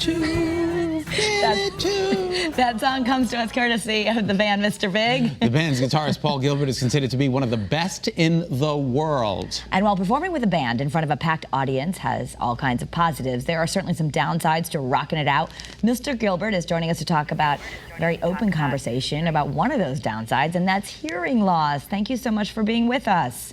too. That song comes to us courtesy of the band Mr. Big. The band's guitarist Paul Gilbert is considered to be one of the best in the world. And while performing with a band in front of a packed audience has all kinds of positives, there are certainly some downsides to rocking it out. Mr. Gilbert is joining us to talk about a very open conversation about one of those downsides, and that's hearing loss. Thank you so much for being with us.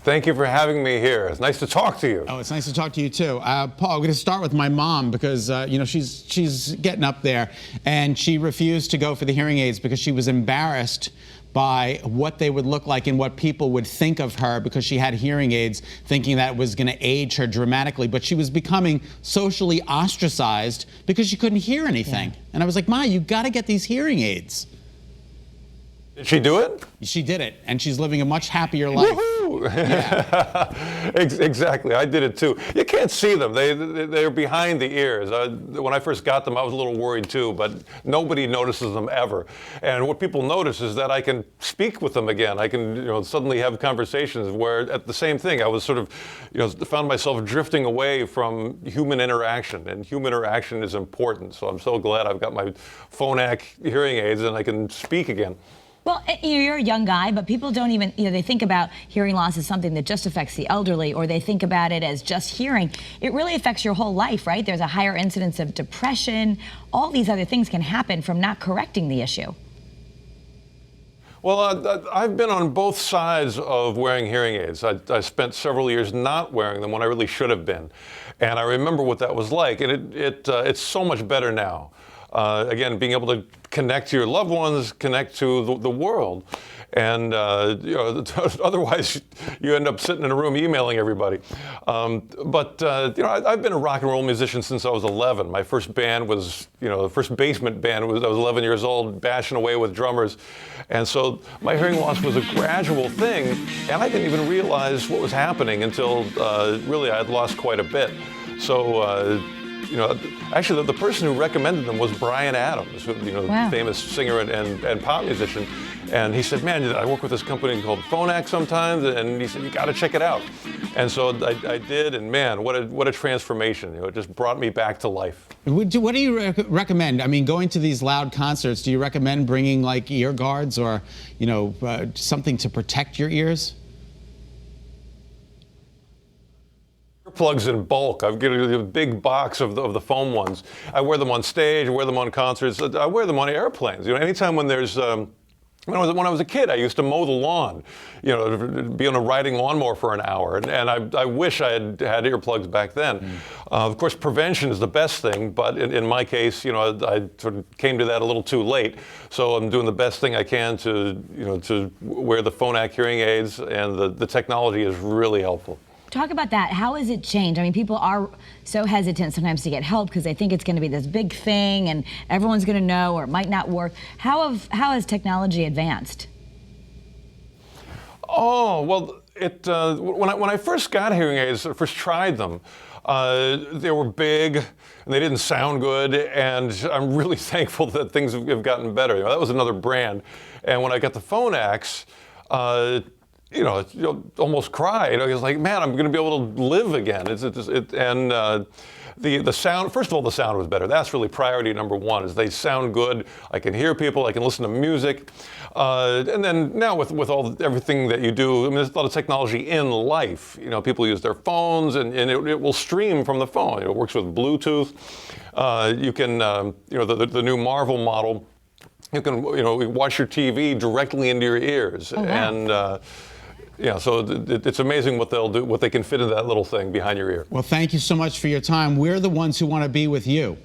Thank you for having me here. It's nice to talk to you. Oh, it's nice to talk to you too. Paul, I'm going to start with my mom because, you know, she's getting up there, and she refused to go for the hearing aids because she was embarrassed by what they would look like and what people would think of her because she had hearing aids, thinking that was going to age her dramatically. But she was becoming socially ostracized because she couldn't hear anything. Yeah. And I was like, Ma, you got to get these hearing aids. Did she do it? She did it, and she's living a much happier life. Woohoo! Yeah. Exactly, I did it too. You can't see them, they're behind the ears. When I first got them, I was a little worried too, but nobody notices them ever. And what people notice is that I can speak with them again. I can, you know, suddenly have conversations where, at the same thing, I was sort of, you know, found myself drifting away from human interaction, and human interaction is important. So I'm so glad I've got my Phonak hearing aids and I can speak again. Well, you're a young guy, but people don't even, they think about hearing loss as something that just affects the elderly, or they think about it as just hearing. It really affects your whole life, right? There's a higher incidence of depression. All these other things can happen from not correcting the issue. Well, I've been on both sides of wearing hearing aids. I spent several years not wearing them when I really should have been. And I remember what that was like, and it's so much better now. Again, being able to connect to your loved ones, connect to the world. And you know, otherwise you end up sitting in a room emailing everybody. You know, I've been a rock and roll musician since I was 11. My first band was, you know, the first basement band was, I was 11 years old, bashing away with drummers. And so my hearing loss was a gradual thing, and I didn't even realize what was happening until really I had lost quite a bit. So, you know, actually the person who recommended them was Bryan Adams, who, you know, wow, famous singer and pop musician. And he said, man, I work with this company called Phonak sometimes, and he said, you got to check it out. And so I did, and man, what a transformation. You know, it just brought me back to life. What do you recommend? I mean, going to these loud concerts, do you recommend bringing like ear guards or, you know, something to protect your ears? Plugs in bulk. I've got a big box of the foam ones. I wear them on stage, I wear them on concerts, I wear them on airplanes. You know, anytime when there's, when I was a kid, I used to mow the lawn, you know, be on a riding lawnmower for an hour, and I wish I had earplugs back then. Of course, prevention is the best thing, but in my case, you know, I sort of came to that a little too late. So I'm doing the best thing I can to, you know, to wear the Phonak hearing aids, and the technology is really helpful. Talk about that. How has it changed? I mean, people are so hesitant sometimes to get help because they think it's going to be this big thing and everyone's going to know, or it might not work. How has technology advanced? Oh, well, when I first got hearing aids, I first tried them, they were big and they didn't sound good, and I'm really thankful that things have gotten better. You know, that was another brand. And when I got the Phonaks, you know, you'll almost cry. You know, it's like, man, I'm going to be able to live again. The sound, first of all, the sound was better. That's really priority number one, is they sound good. I can hear people, I can listen to music. And then now with everything that you do, I mean, there's a lot of technology in life. You know, people use their phones, and it will stream from the phone. You know, it works with Bluetooth. You can, you know, the new Marvel model, you can, you know, watch your TV directly into your ears. Oh, wow. And, yeah, so it's amazing what they'll do, what they can fit into that little thing behind your ear. Well, thank you so much for your time. We're the ones who want to be with you.